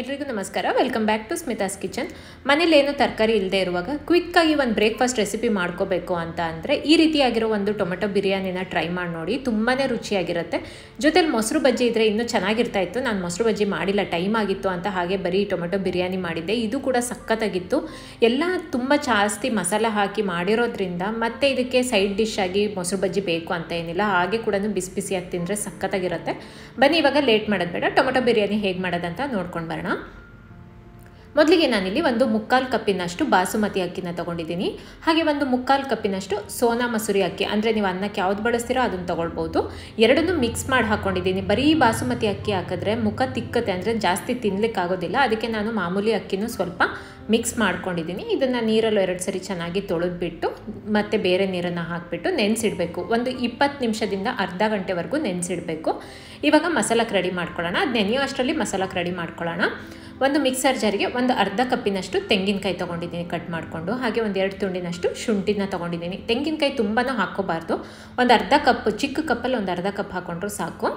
ಎಲ್ರಿಗೂ ನಮಸ್ಕಾರ. Welcome back to Smitha's kitchen. ಮನೇಲಿ ಏನು ತರಕಾರಿ ಇಲ್ಲದೆ ಇರುವಾಗ ಕ್ವಿಕ್ಕಾಗಿ ಒಂದು ಬ್ರೇಕ್ಫಾಸ್ಟ್ ರೆಸಿಪಿ ಮಾಡ್ಕೋಬೇಕು ಅಂತ ಅಂದರೆ ಈ ರೀತಿಯಾಗಿರೋ ಒಂದು ಟೊಮೆಟೊ ಬಿರಿಯಾನಿನ ಟ್ರೈ ಮಾಡಿ ನೋಡಿ. ತುಂಬಾ ರುಚಿಯಾಗಿರುತ್ತೆ. ಜೊತೆಲಿ ಮೊಸರು ಬಜ್ಜಿ ಇದ್ದರೆ ಇನ್ನೂ ಚೆನ್ನಾಗಿರ್ತಾ ಇತ್ತು. ನಾನು ಮೊಸರು ಬಜ್ಜಿ ಮಾಡಿಲ್ಲ, ಟೈಮ್ ಆಗಿತ್ತು ಅಂತ ಹಾಗೆ ಬರೀ ಟೊಮೆಟೊ ಬಿರಿಯಾನಿ ಮಾಡಿದ್ದೆ. ಇದು ಕೂಡ ಸಖತ್ತಾಗಿತ್ತು. ಎಲ್ಲ ತುಂಬ ಜಾಸ್ತಿ ಮಸಾಲೆ ಹಾಕಿ ಮಾಡಿರೋದ್ರಿಂದ ಮತ್ತೆ ಇದಕ್ಕೆ ಸೈಡ್ ಡಿಶ್ ಆಗಿ ಮೊಸರು ಬಜ್ಜಿ ಬೇಕು ಅಂತ ಏನಿಲ್ಲ. ಹಾಗೆ ಕೂಡ ಬಿಸಿ ಬಿಸಿಯಾಗಿ ತಿಂದರೆ ಸಖತ್ತಾಗಿರುತ್ತೆ. ಬನ್ನಿ ಇವಾಗ ಲೇಟ್ ಮಾಡೋದು ಬೇಡ, ಟೊಮೆಟೊ ಬಿರಿಯಾನಿ ಹೇಗೆ ಮಾಡೋದಂತ ನೋಡ್ಕೊಂಡು ಬರೋಣ. ಮೊದಲಿಗೆ ನಾನಿಲ್ಲಿ ಒಂದು 3/4 ಕಪ್ಪಿನಷ್ಟು ಬಾಸುಮತಿ ಅಕ್ಕಿನ ತೊಗೊಂಡಿದ್ದೀನಿ. ಹಾಗೆ ಒಂದು 3/4 ಕಪ್ಪಿನಷ್ಟು ಸೋನಾ ಮಸೂರಿ ಅಕ್ಕಿ, ಅಂದರೆ ನೀವು ಅನ್ನಕ್ಕೆ ಯಾವ್ದು ಬಳಸ್ತೀರೋ ಅದನ್ನು ತೊಗೊಳ್ಬೋದು. ಎರಡನ್ನೂ ಮಿಕ್ಸ್ ಮಾಡಿ ಹಾಕ್ಕೊಂಡಿದ್ದೀನಿ. ಬರೀ ಬಾಸುಮತಿ ಅಕ್ಕಿ ಹಾಕಿದ್ರೆ ಮುಖ ತಿಕ್ಕತ್ತೆ, ಅಂದರೆ ಜಾಸ್ತಿ ತಿನ್ನಲಿಕ್ಕಾಗೋದಿಲ್ಲ. ಅದಕ್ಕೆ ನಾನು ಮಾಮೂಲಿ ಅಕ್ಕಿನೂ ಸ್ವಲ್ಪ ಮಿಕ್ಸ್ ಮಾಡ್ಕೊಂಡಿದ್ದೀನಿ. ಇದನ್ನು ನೀರಲ್ಲೂ 2 ಸರಿ ಚೆನ್ನಾಗಿ ತೊಳೆದ್ಬಿಟ್ಟು ಮತ್ತು ಬೇರೆ ನೀರನ್ನು ಹಾಕಿಬಿಟ್ಟು ನೆನೆಸಿಡಬೇಕು. ಒಂದು 20 ನಿಮಿಷದಿಂದ ಅರ್ಧ ಗಂಟೆವರೆಗೂ ನೆನೆಸಿಡಬೇಕು. ಇವಾಗ ಮಸಾಲಕ್ಕೆ ರೆಡಿ ಮಾಡ್ಕೊಳ್ಳೋಣ. ಅದು ನೆನೆಯೋ ಅಷ್ಟರಲ್ಲಿ ಮಸಾಲಕ್ಕೆ ರೆಡಿ ಮಾಡ್ಕೊಳ್ಳೋಣ. ಒಂದು ಮಿಕ್ಸರ್ ಜಾರಿಗೆ ಒಂದು ಅರ್ಧ ಕಪ್ಪಿನಷ್ಟು ತೆಂಗಿನಕಾಯಿ ತೊಗೊಂಡಿದ್ದೀನಿ ಕಟ್ ಮಾಡಿಕೊಂಡು. ಹಾಗೆ ಒಂದು 2 ತುಂಡಿನಷ್ಟು ಶುಂಠಿನ ತೊಗೊಂಡಿದ್ದೀನಿ. ತೆಂಗಿನಕಾಯಿ ತುಂಬಾ ಹಾಕ್ಕೋಬಾರ್ದು. ಒಂದು ಅರ್ಧ ಕಪ್, ಚಿಕ್ಕ ಕಪ್ಪಲ್ಲಿ ಒಂದು ಅರ್ಧ ಕಪ್ ಹಾಕ್ಕೊಂಡ್ರೂ ಸಾಕು.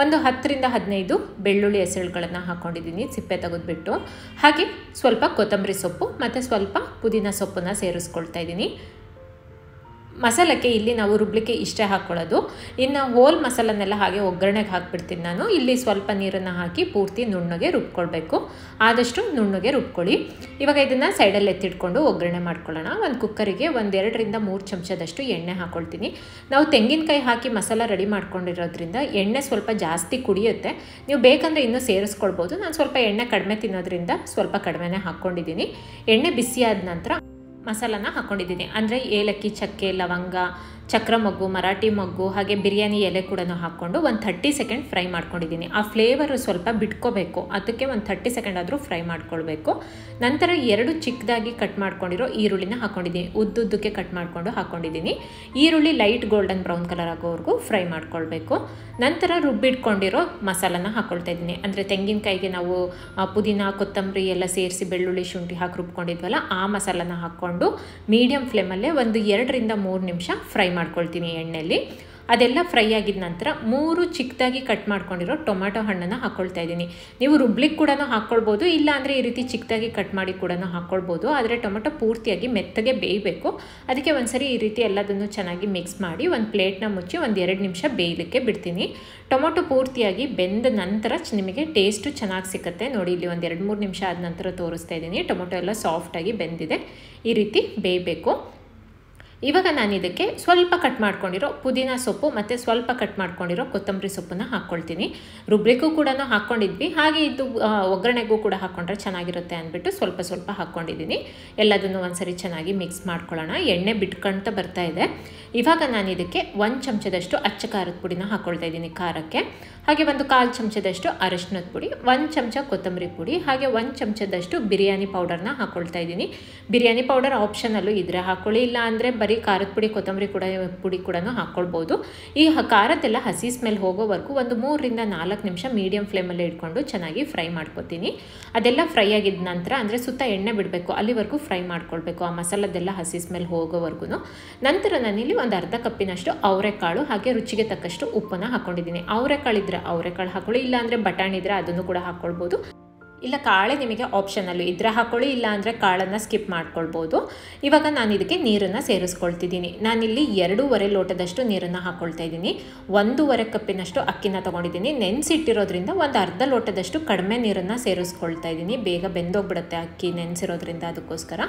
ಒಂದು 10ರಿಂದ 15 ಬೆಳ್ಳುಳ್ಳಿ ಹೆಸರುಗಳನ್ನು ಹಾಕ್ಕೊಂಡಿದ್ದೀನಿ ಸಿಪ್ಪೆ ತೆಗೆದುಬಿಟ್ಟು. ಹಾಗೆ ಸ್ವಲ್ಪ ಕೊತ್ತಂಬರಿ ಸೊಪ್ಪು ಮತ್ತು ಸ್ವಲ್ಪ ಪುದೀನ ಸೊಪ್ಪನ್ನು ಸೇರಿಸ್ಕೊಳ್ತಾ ಇದ್ದೀನಿ. ಮಸಾಲಕ್ಕೆ ಇಲ್ಲಿ ನಾವು ರುಬ್ಲಿಕ್ಕೆ ಇಷ್ಟೇ ಹಾಕ್ಕೊಳ್ಳೋದು. ಇನ್ನು ಹೋಲ್ ಮಸಾಲನ್ನೆಲ್ಲ ಹಾಗೆ ಒಗ್ಗರಣೆಗೆ ಹಾಕ್ಬಿಡ್ತೀನಿ ನಾನು. ಇಲ್ಲಿ ಸ್ವಲ್ಪ ನೀರನ್ನು ಹಾಕಿ ಪೂರ್ತಿ ನುಣ್ಣಗೆ ರುಬ್ಕೊಳ್ಬೇಕು. ಆದಷ್ಟು ನುಣ್ಣಗೆ ರುಬ್ಕೊಳ್ಳಿ. ಇವಾಗ ಇದನ್ನು ಸೈಡಲ್ಲಿ ಎತ್ತಿಟ್ಕೊಂಡು ಒಗ್ಗರಣೆ ಮಾಡ್ಕೊಳ್ಳೋಣ. ಒಂದು ಕುಕ್ಕರಿಗೆ 2ರಿಂದ 3 ಚಮಚದಷ್ಟು ಎಣ್ಣೆ ಹಾಕ್ಕೊಳ್ತೀನಿ. ನಾವು ತೆಂಗಿನಕಾಯಿ ಹಾಕಿ ಮಸಾಲ ರೆಡಿ ಮಾಡ್ಕೊಂಡಿರೋದ್ರಿಂದ ಎಣ್ಣೆ ಸ್ವಲ್ಪ ಜಾಸ್ತಿ ಕುಡಿಯುತ್ತೆ. ನೀವು ಬೇಕಂದರೆ ಇನ್ನೂ ಸೇರಿಸ್ಕೊಳ್ಬೋದು. ನಾನು ಸ್ವಲ್ಪ ಎಣ್ಣೆ ಕಡಿಮೆ ತಿನ್ನೋದ್ರಿಂದ ಸ್ವಲ್ಪ ಕಡಿಮೆನೇ ಹಾಕ್ಕೊಂಡಿದ್ದೀನಿ. ಎಣ್ಣೆ ಬಿಸಿಯಾದ ನಂತರ ಮಸಾಲಾನ ಹಾಕ್ಕೊಂಡಿದ್ದೀನಿ. ಅಂದರೆ ಏಲಕ್ಕಿ, ಚಕ್ಕೆ, ಲವಂಗ, ಚಕ್ರ ಮೊಗ್ಗು, ಮರಾಠಿ ಮೊಗ್ಗು, ಹಾಗೆ ಬಿರಿಯಾನಿ ಎಲೆ ಕೂಡ ಹಾಕ್ಕೊಂಡು ಒಂದು 30 ಸೆಕೆಂಡ್ ಫ್ರೈ ಮಾಡ್ಕೊಂಡಿದ್ದೀನಿ. ಆ ಫ್ಲೇವರು ಸ್ವಲ್ಪ ಬಿಟ್ಕೋಬೇಕು, ಅದಕ್ಕೆ ಒಂದು 30 ಸೆಕೆಂಡ್ ಆದರೂ ಫ್ರೈ ಮಾಡ್ಕೊಳ್ಬೇಕು. ನಂತರ 2 ಚಿಕ್ಕದಾಗಿ ಕಟ್ ಮಾಡ್ಕೊಂಡಿರೋ ಈರುಳ್ಳಿನ ಹಾಕ್ಕೊಂಡಿದ್ದೀನಿ. ಉದ್ದುದ್ದಕ್ಕೆ ಕಟ್ ಮಾಡಿಕೊಂಡು ಹಾಕ್ಕೊಂಡಿದ್ದೀನಿ. ಈರುಳ್ಳಿ ಲೈಟ್ ಗೋಲ್ಡನ್ ಬ್ರೌನ್ ಕಲರ್ ಆಗೋವರೆಗೂ ಫ್ರೈ ಮಾಡ್ಕೊಳ್ಬೇಕು. ನಂತರ ರುಬ್ಬಿಟ್ಕೊಂಡಿರೋ ಮಸಾಲಾನ ಹಾಕ್ಕೊಳ್ತಾ ಇದ್ದೀನಿ. ಅಂದರೆ ತೆಂಗಿನಕಾಯಿಗೆ ನಾವು ಪುದೀನ, ಕೊತ್ತಂಬರಿ ಎಲ್ಲ ಸೇರಿಸಿ ಬೆಳ್ಳುಳ್ಳಿ, ಶುಂಠಿ ಹಾಕಿ ರುಬ್ಕೊಂಡಿದ್ವಲ್ಲ, ಆ ಮಸಾಲಾನ ಹಾಕ್ಕೊಂಡು ಮೀಡಿಯಂ ಫ್ಲೇಮಲ್ಲೇ ಒಂದು 2ರಿಂದ 3 ನಿಮಿಷ ಫ್ರೈ ಮಾಡ್ಕೊಳ್ತೀನಿ ಎಣ್ಣೆಯಲ್ಲಿ. ಅದೆಲ್ಲ ಫ್ರೈ ಆಗಿದ ನಂತರ 3 ಚಿಕ್ಕದಾಗಿ ಕಟ್ ಮಾಡ್ಕೊಂಡಿರೋ ಟೊಮ್ಯಾಟೊ ಹಣ್ಣನ್ನು ಹಾಕ್ಕೊಳ್ತಾ ಇದ್ದೀನಿ. ನೀವು ರುಬ್ಲಿಕ್ಕೆ ಕೂಡ ಹಾಕ್ಕೊಳ್ಬೋದು, ಇಲ್ಲ ಅಂದರೆ ಈ ರೀತಿ ಚಿಕ್ಕದಾಗಿ ಕಟ್ ಮಾಡಿ ಕೂಡ ಹಾಕ್ಕೊಳ್ಬೋದು. ಆದರೆ ಟೊಮೆಟೊ ಪೂರ್ತಿಯಾಗಿ ಮೆತ್ತಗೆ ಬೇಯಬೇಕು. ಅದಕ್ಕೆ ಒಂದ್ಸರಿ ಈ ರೀತಿ ಎಲ್ಲದನ್ನು ಚೆನ್ನಾಗಿ ಮಿಕ್ಸ್ ಮಾಡಿ ಒಂದು ಪ್ಲೇಟ್ನ ಮುಚ್ಚಿ ಒಂದು 2 ನಿಮಿಷ ಬೇಯಲಿಕ್ಕೆ ಬಿಡ್ತೀನಿ. ಟೊಮೆಟೊ ಪೂರ್ತಿಯಾಗಿ ಬೆಂದ ನಂತರ ನಿಮಗೆ ಟೇಸ್ಟು ಚೆನ್ನಾಗಿ ಸಿಗುತ್ತೆ. ನೋಡಿ, ಇಲ್ಲಿ ಒಂದು 2-3 ನಿಮಿಷ ಆದ ನಂತರ ತೋರಿಸ್ತಾ ಇದ್ದೀನಿ. ಟೊಮೆಟೊ ಎಲ್ಲ ಸಾಫ್ಟಾಗಿ ಬೆಂದಿದೆ. ಈ ರೀತಿ ಬೇಯಬೇಕು. ಇವಾಗ ನಾನು ಇದಕ್ಕೆ ಸ್ವಲ್ಪ ಕಟ್ ಮಾಡ್ಕೊಂಡಿರೋ ಪುದೀನ ಸೊಪ್ಪು ಮತ್ತು ಸ್ವಲ್ಪ ಕಟ್ ಮಾಡ್ಕೊಂಡಿರೋ ಕೊತ್ತಂಬರಿ ಸೊಪ್ಪನ್ನು ಹಾಕ್ಕೊಳ್ತೀನಿ. ರುಬ್ರಿಗೂ ಕೂಡ ಹಾಕ್ಕೊಂಡಿದ್ವಿ, ಹಾಗೆ ಇದು ಒಗ್ಗರಣೆಗೂ ಕೂಡ ಹಾಕ್ಕೊಂಡ್ರೆ ಚೆನ್ನಾಗಿರುತ್ತೆ ಅಂದ್ಬಿಟ್ಟು ಸ್ವಲ್ಪ ಸ್ವಲ್ಪ ಹಾಕ್ಕೊಂಡಿದ್ದೀನಿ. ಎಲ್ಲದನ್ನು ಒಂದ್ಸರಿ ಚೆನ್ನಾಗಿ ಮಿಕ್ಸ್ ಮಾಡ್ಕೊಳ್ಳೋಣ. ಎಣ್ಣೆ ಬಿಟ್ಕೊಳ್ತಾ ಬರ್ತಾ ಇದೆ. ಇವಾಗ ನಾನು ಇದಕ್ಕೆ 1 ಚಮಚದಷ್ಟು ಅಚ್ಚ ಖಾರದ ಪುಡಿನ ಹಾಕ್ಕೊಳ್ತಾ ಇದ್ದೀನಿ ಖಾರಕ್ಕೆ. ಹಾಗೆ ಒಂದು 1/4 ಚಮಚದಷ್ಟು ಅರಿಶಿನದ ಪುಡಿ, 1 ಚಮಚ ಕೊತ್ತಂಬರಿ ಪುಡಿ, ಹಾಗೆ 1 ಚಮಚದಷ್ಟು ಬಿರಿಯಾನಿ ಪೌಡರ್ನ ಹಾಕ್ಕೊಳ್ತಾ ಇದ್ದೀನಿ. ಬಿರಿಯಾನಿ ಪೌಡರ್ ಆಪ್ಷನಲ್ಲೂ ಇದ್ರೆ ಹಾಕ್ಕೊಳ್ಳಿ, ಇಲ್ಲ ಅಂದರೆ ಬರೀ ಖಾರದ ಪುಡಿ, ಕೊತ್ತಂಬರಿ ಪುಡಿ ಕೂಡ ಹಾಕ್ಕೊಳ್ಬೋದು. ಈ ಖಾರದೆಲ್ಲ ಹಸಿ ಸ್ಮೆಲ್ ಹೋಗೋವರೆಗೂ ಒಂದು 3ರಿಂದ 4 ನಿಮಿಷ ಮೀಡಿಯಂ ಫ್ಲೇಮಲ್ಲಿ ಇಟ್ಕೊಂಡು ಚೆನ್ನಾಗಿ ಫ್ರೈ ಮಾಡ್ಕೊತೀನಿ. ಅದೆಲ್ಲ ಫ್ರೈ ಆಗಿದ ನಂತರ, ಅಂದರೆ ಸುತ್ತ ಎಣ್ಣೆ ಬಿಡಬೇಕು, ಅಲ್ಲಿವರೆಗೂ ಫ್ರೈ ಮಾಡ್ಕೊಳ್ಬೇಕು, ಆ ಮಸಾಲದೆಲ್ಲ ಹಸಿ ಸ್ಮೆಲ್ ಹೋಗೋವರೆಗೂ. ನಂತರ ನಾನಿಲ್ಲಿ ಒಂದು ಅರ್ಧ ಕಪ್ಪಿನಷ್ಟು ಅವರೆಕಾಳು, ಹಾಗೆ ರುಚಿಗೆ ತಕ್ಕಷ್ಟು ಉಪ್ಪನ್ನು ಹಾಕ್ಕೊಂಡಿದ್ದೀನಿ. ಅವರೆಕಾಳು ಇದ್ದರೆ ಅವರೆಕಾಳು ಹಾಕ್ಕೊಳ್ಳಿ, ಇಲ್ಲ ಅಂದರೆ ಬಟಾಣಿ ಇದ್ದರೆ ಅದನ್ನು ಕೂಡ ಹಾಕ್ಕೊಳ್ಬೋದು. ಇಲ್ಲ ಕಾಳೆ ನಿಮಗೆ ಆಪ್ಷನಲ್ಲೂ ಇದ್ರೆ ಹಾಕ್ಕೊಳ್ಳಿ, ಇಲ್ಲ ಅಂದರೆ ಕಾಳನ್ನು ಸ್ಕಿಪ್ ಮಾಡ್ಕೊಳ್ಬೋದು. ಇವಾಗ ನಾನು ಇದಕ್ಕೆ ನೀರನ್ನು ಸೇರಿಸ್ಕೊಳ್ತಿದ್ದೀನಿ. ನಾನಿಲ್ಲಿ 2.5 ಲೋಟದಷ್ಟು ನೀರನ್ನು ಹಾಕ್ಕೊಳ್ತಾ ಇದ್ದೀನಿ. 1.5 ಕಪ್ಪಿನಷ್ಟು ಅಕ್ಕಿನ ತೊಗೊಂಡಿದ್ದೀನಿ. ನೆನೆಸಿಟ್ಟಿರೋದ್ರಿಂದ ಒಂದು ಅರ್ಧ ಲೋಟದಷ್ಟು ಕಡಿಮೆ ನೀರನ್ನು ಸೇರಿಸ್ಕೊಳ್ತಾ ಇದ್ದೀನಿ. ಬೇಗ ಬೆಂದೋಗ್ಬಿಡುತ್ತೆ ಅಕ್ಕಿ ನೆನೆಸಿರೋದ್ರಿಂದ, ಅದಕ್ಕೋಸ್ಕರ.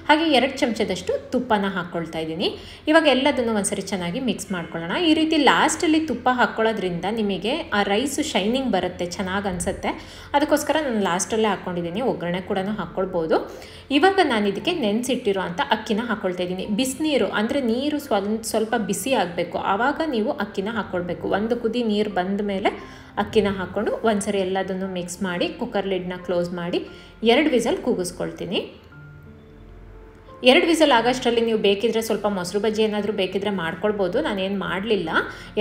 ಹಾಗೆ 2 ಚಮಚದಷ್ಟು ತುಪ್ಪನ ಹಾಕ್ಕೊಳ್ತಾ ಇದ್ದೀನಿ. ಇವಾಗ ಎಲ್ಲದನ್ನು ಒಂದ್ಸರಿ ಚೆನ್ನಾಗಿ ಮಿಕ್ಸ್ ಮಾಡ್ಕೊಳ್ಳೋಣ. ಈ ರೀತಿ ಲಾಸ್ಟಲ್ಲಿ ತುಪ್ಪ ಹಾಕ್ಕೊಳ್ಳೋದ್ರಿಂದ ನಿಮಗೆ ಆ ರೈಸು ಶೈನಿಂಗ್ ಬರುತ್ತೆ, ಚೆನ್ನಾಗಿ ಅನಿಸುತ್ತೆ. ಅದಕ್ಕೋಸ್ಕರ ನಾನು ಲಾಸ್ಟಲ್ಲೇ ಹಾಕ್ಕೊಂಡಿದ್ದೀನಿ. ಒಗ್ಗರಣೆ ಕೂಡ ಹಾಕ್ಕೊಳ್ಬೋದು. ಇವಾಗ ನಾನು ಇದಕ್ಕೆ ನೆನೆಸಿಟ್ಟಿರೋ ಅಂಥ ಅಕ್ಕಿನ ಹಾಕ್ಕೊಳ್ತಾ ಇದ್ದೀನಿ. ಬಿಸಿನೀರು, ಅಂದರೆ ನೀರು ಸ್ವಲ್ಪ ಬಿಸಿ ಆಗಬೇಕು, ಆವಾಗ ನೀವು ಅಕ್ಕಿನ ಹಾಕ್ಕೊಳ್ಬೇಕು. ಒಂದು ಕುದಿ ನೀರು ಬಂದ ಮೇಲೆ ಅಕ್ಕಿನ ಹಾಕ್ಕೊಂಡು ಒಂದ್ಸರಿ ಎಲ್ಲದನ್ನು ಮಿಕ್ಸ್ ಮಾಡಿ ಕುಕ್ಕರ್ ಲಿಡ್ನ ಕ್ಲೋಸ್ ಮಾಡಿ 2 ವಿಸಲ್ ಕೂಗಿಸ್ಕೊಳ್ತೀನಿ. 2 ವಿಸಲ್ ಆಗೋಷ್ಟರಲ್ಲಿ ನೀವು ಬೇಕಿದ್ರೆ ಸ್ವಲ್ಪ ಮೊಸರು ಬಜ್ಜಿ ಏನಾದರೂ ಬೇಕಿದ್ರೆ ಮಾಡ್ಕೊಳ್ಬೋದು. ನಾನೇನು ಮಾಡಲಿಲ್ಲ.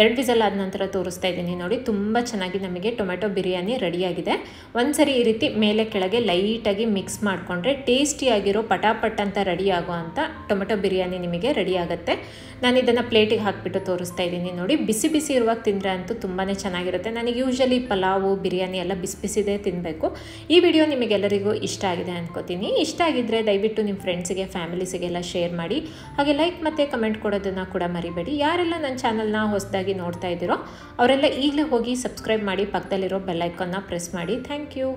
2 ವಿಸಲ್ ಆದ ನಂತರ ತೋರಿಸ್ತಾ ಇದ್ದೀನಿ ನೋಡಿ. ತುಂಬ ಚೆನ್ನಾಗಿ ನಮಗೆ ಟೊಮೆಟೊ ಬಿರಿಯಾನಿ ರೆಡಿಯಾಗಿದೆ. ಒಂದ್ಸರಿ ಈ ರೀತಿ ಮೇಲೆ ಕೆಳಗೆ ಲೈಟಾಗಿ ಮಿಕ್ಸ್ ಮಾಡಿಕೊಂಡ್ರೆ ಟೇಸ್ಟಿಯಾಗಿರೋ ಪಟಾಪಟ್ ಅಂತ ರೆಡಿ ಆಗೋ ಅಂತ ಟೊಮೆಟೊ ಬಿರಿಯಾನಿ ನಿಮಗೆ ರೆಡಿ ಆಗುತ್ತೆ. ನಾನು ಇದನ್ನು ಪ್ಲೇಟಿಗೆ ಹಾಕಿಬಿಟ್ಟು ತೋರಿಸ್ತಾ ಇದ್ದೀನಿ ನೋಡಿ. ಬಿಸಿ ಬಿಸಿ ಇರುವಾಗ ತಿಂದರೆ ಅಂತೂ ತುಂಬಾ ಚೆನ್ನಾಗಿರುತ್ತೆ. ನನಗೆ ಯೂಶಲಿ ಪಲಾವು ಬಿರಿಯಾನಿ ಎಲ್ಲ ಬಿಸಿ ಬಿಸಿದೇ ತಿನ್ನಬೇಕು. ಈ ವಿಡಿಯೋ ನಿಮಗೆಲ್ಲರಿಗೂ ಇಷ್ಟ ಆಗಿದೆ ಅನ್ಕೋತೀನಿ. ಇಷ್ಟ ಆಗಿದ್ದರೆ ದಯವಿಟ್ಟು ನಿಮ್ಮ ಫ್ರೆಂಡ್ಸಿಗೆ ಫ್ಯಾಮಿಲೀಸಿಗೆಲ್ಲ ಶೇರ್ ಮಾಡಿ. ಹಾಗೆ ಲೈಕ್ ಮತ್ತು ಕಮೆಂಟ್ ಕೊಡೋದನ್ನು ಕೂಡ ಮರಿಬೇಡಿ. ಯಾರೆಲ್ಲ ನನ್ನ ಚಾನಲ್ನ ಹೊಸದಾಗಿ ನೋಡ್ತಾ ಇದ್ದೀರೋ ಅವರೆಲ್ಲ ಈಗಲೇ ಹೋಗಿ ಸಬ್ಸ್ಕ್ರೈಬ್ ಮಾಡಿ, ಪಕ್ಕದಲ್ಲಿರೋ ಬೆಲ್ ಐಕಾನ್ನ ಪ್ರೆಸ್ ಮಾಡಿ. Thank you.